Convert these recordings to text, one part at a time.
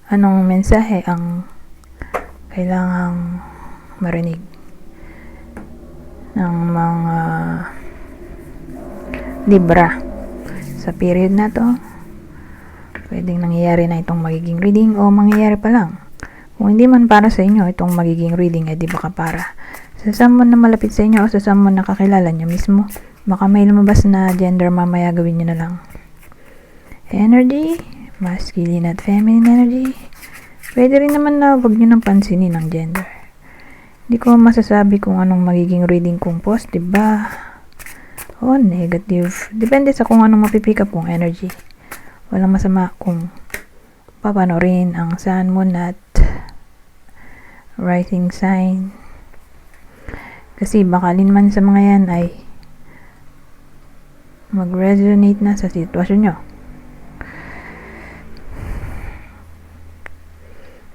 anong mensahe ang kailangang marinig ng mga Libra sa period na to. Pwedeng nangyayari na itong magiging reading o mangyayari pa lang. Kung hindi man para sa inyo itong magiging reading, di baka para sa someone na malapit sa inyo o sa someone na kakilala nyo mismo. Baka may lumabas na gender, mamaya gawin nyo na lang. Energy, masculine at feminine energy. Pwede rin naman na wag nyo nang pansinin ang gender. Hindi ko masasabi kung anong magiging reading kung positive ba o negative. Depende sa kung anong mapipick up kong energy. Walang masama kung papanorin ang sun, moon at rising sign. Kasi baka man sa mga yan ay mag-resonate na sa sitwasyon nyo.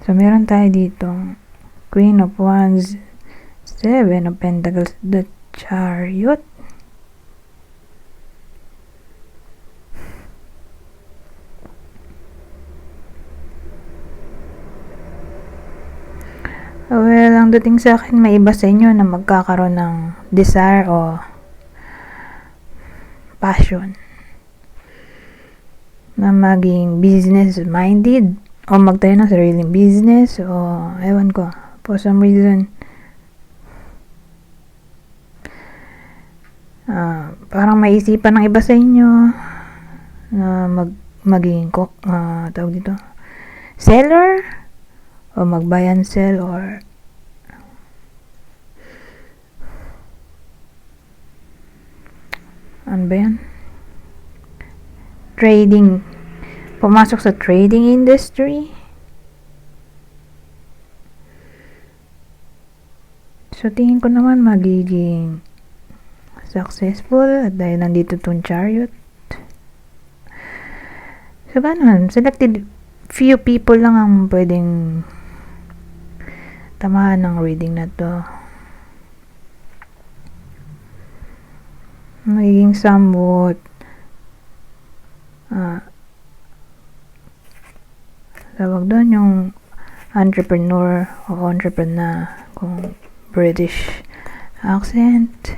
So, meron tayo dito Queen of Wands, Seven of Pentacles, the Chariot. Well, ang dating sa akin, may iba sa inyo na magkakaroon ng desire o passion na maging business-minded o magtayo ng sariling business o ewan ko, for some reason parang maisipan ng iba sa inyo na maging tawag dito, seller o mag-buy and sell or ano ba yan? Trading. Pumasok sa trading industry. So, tingin ko naman magiging successful at dahil nandito itong Chariot. So, ganun. Selected few people lang ang pwedeng tamahan ng reading na to. Magiging somewhat tawag doon yung entrepreneur o entrepreneur kung British accent.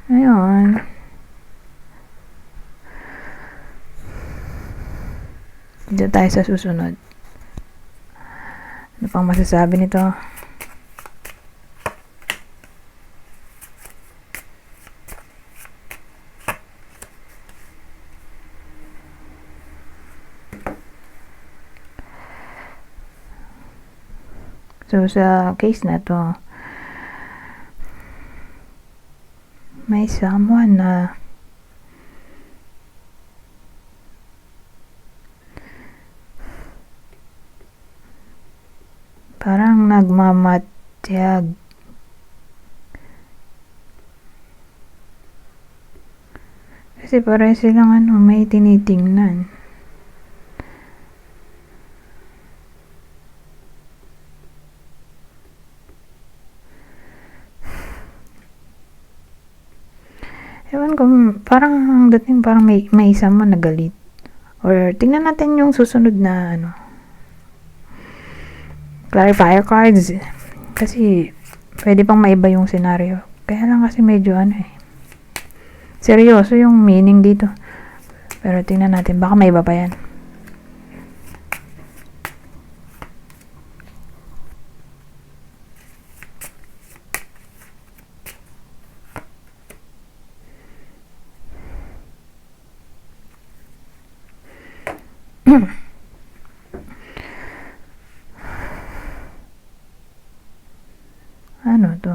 Ayun. Dito tayo sa susunod. Ano pang masasabi nito? So, sa case na to, may someone na parang nagmamatyag. Kasi parang silang may tinitingnan. Ewan ko, parang ang dating parang may isang man nagalit. Or tingnan natin yung susunod na clarifier cards. Kasi pwede pang maiba yung scenario. Kaya lang kasi medyo seryoso yung meaning dito. Pero tingnan natin, baka may iba pa yan. Ano to?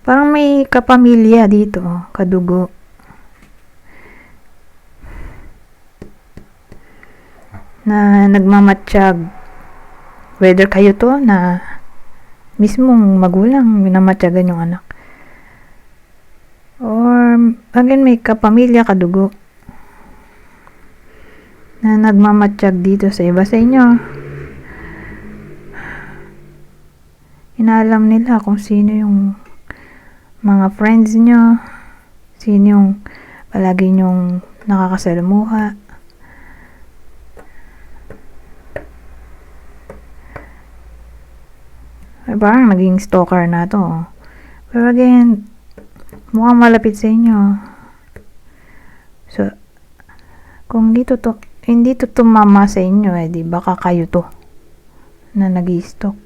Parang may kapamilya dito, kadugo. Na nagmamatsyag. Whether kayo to na mismong magulang minamatyagan yung anak. Or, again, may kapamilya, kadugo. na nagmamatsyag dito sa iba sa inyo. Inaalam nila kung sino yung mga friends nyo, sino yung palagi nyong nakakasalamuha. Ay, parang naging stalker na to. Pero again, mukhang malapit sa inyo. So, kung hindi to tumama sa inyo, di baka kayo to na nag-i-stalk.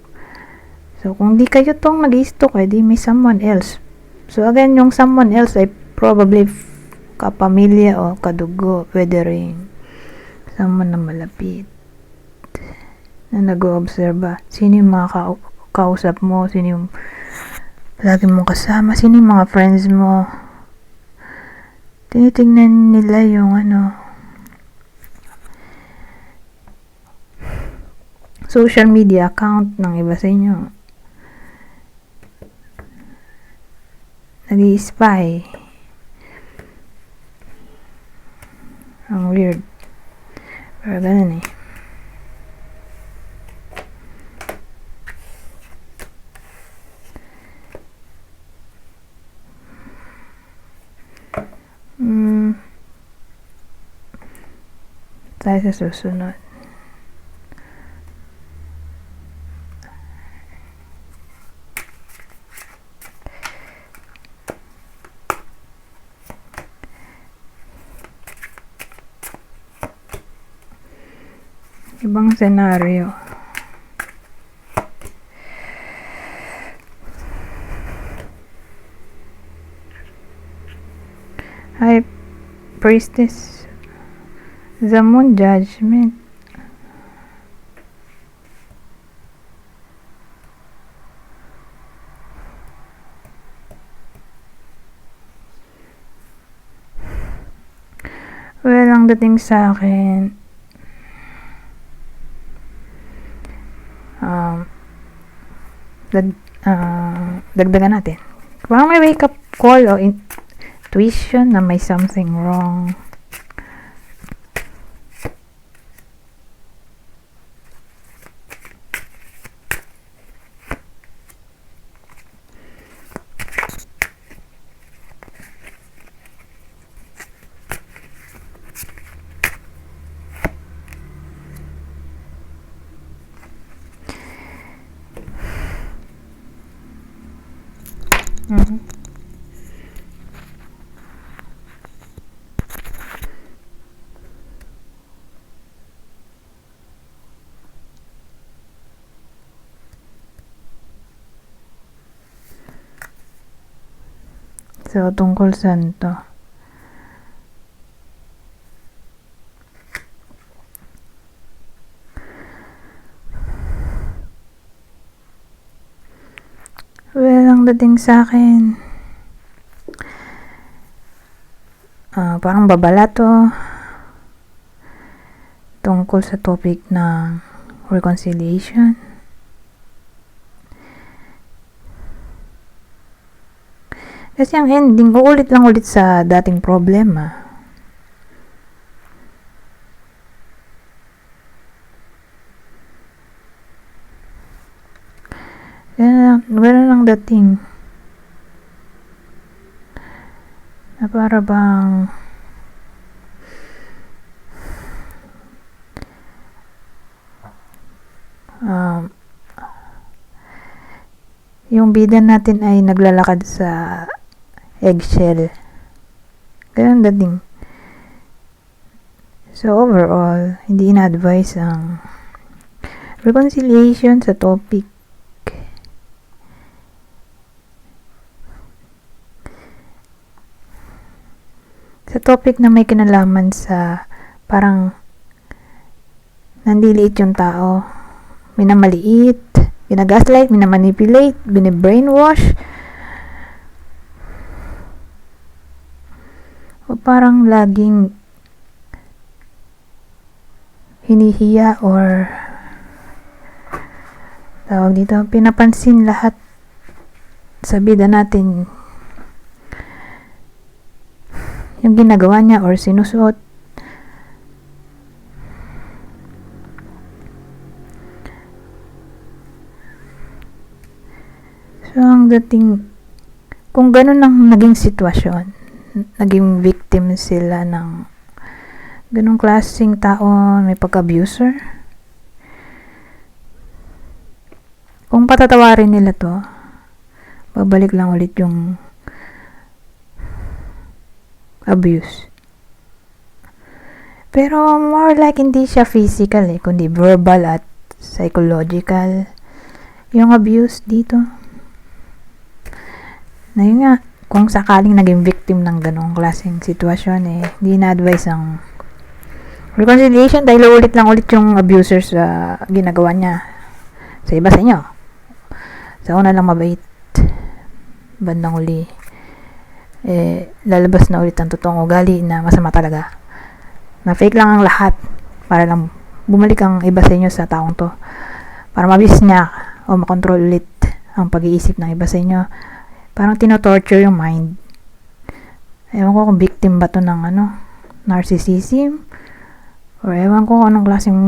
So, kung di kayo tong nag-i-stalk, di may someone else. So, again, yung someone else ay probably kapamilya o kadugo, pwede rin someone na malapit na nag-o-obserba. Sino yung mga kausap mo, sino yung lagi mong kasama, sino yung mga friends mo. Tinitingnan nila yung social media account ng iba sa inyo. Nag-i-spy. Ang weird. Pero ganun eh. Tayo sa susunod. Ibang senaryo. High Priestess, the Moon Judgment. Well, ang dating sa akin, dagdagan natin. Parang may wake up call o intuition na may something wrong. So, tungkol saan to? Well, ang dating sa akin, parang babala to tungkol sa topic ng reconciliation. Kasi ang ending, uulit lang ulit sa dating problema. Ganun lang dating. Na para bang yung bida natin ay naglalakad sa eggshell. Ganun dating. So overall, hindi ina-advise ang reconciliation sa topic. Sa topic na may kinalaman sa parang nandiliit yung tao, minamaliit, ginagaslight, minamanipulate, binibrainwash, o parang laging hinihiya or tawag dito, pinapansin lahat sa bida natin yung ginagawa niya or sinusuot. dating, kung ganun ang naging sitwasyon, naging victim sila ng ganung klaseng tao, may pagka-abuser, kung patatawarin nila to, babalik lang ulit yung abuse. Pero more like hindi siya physical kundi verbal at psychological yung abuse dito. Na yun nga, kung sakaling naging victim ng ganong klaseng sitwasyon, hindi na-advise ang reconciliation dahil ulit yung abuser sa ginagawa niya sa iba sa inyo. Sa una lang mabait, bandang uli, lalabas na ulit ang totoong ugali na masama talaga. Na fake lang ang lahat para lang bumalik ang iba sa inyo sa taong to. Para mabis niya o makontrol ulit ang pag-iisip ng iba sa inyo. Parang tino-torture yung mind. Ewan ko kung victim ba to ng narcissism, or ewan ko kung anong klaseng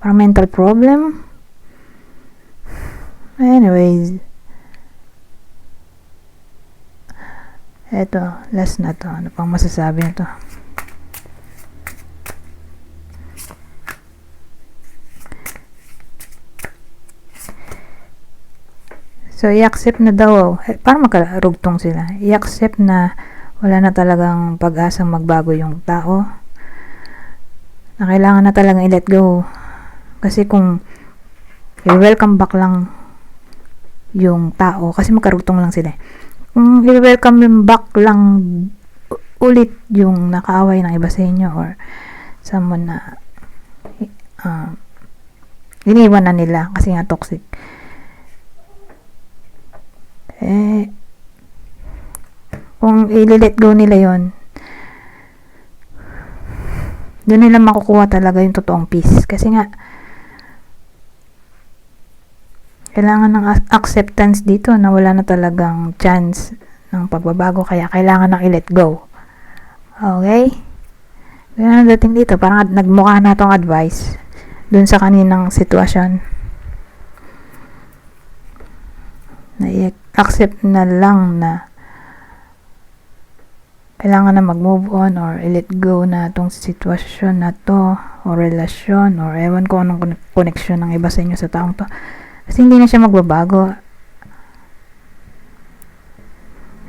parang mental problem. Anyways, eto, last na to. Ano pang masasabi na to? So, i-accept na daw, parang magkarugtong sila. I-accept na wala na talagang pag-asang magbago yung tao. Na kailangan na talagang i-let go. Kasi kung i-welcome back lang yung tao, kasi magkarugtong lang sila. Kung i-welcome back lang ulit yung nakaaway ng iba sa inyo or someone na iniwan na nila kasi nga toxic. Kung i-let go nila yon, doon nila makukuha talaga yung totoong peace. Kasi nga, kailangan ng acceptance dito na wala na talagang chance ng pagbabago. Kaya kailangan ng i-let go. Okay? Kaya dating dito, parang nagmukha na tong advice doon sa kaninang sitwasyon. Na i-accept na lang na kailangan na mag-move on or i-let go na itong sitwasyon na to o relasyon or ewan ko anong connection ng iba sa inyo sa taong to. Kasi hindi na siya magbabago.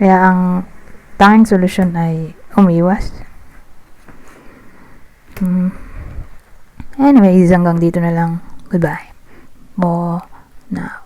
Kaya ang tanging solusyon ay umiwas. Anyways, hanggang dito na lang. Goodbye. Bo na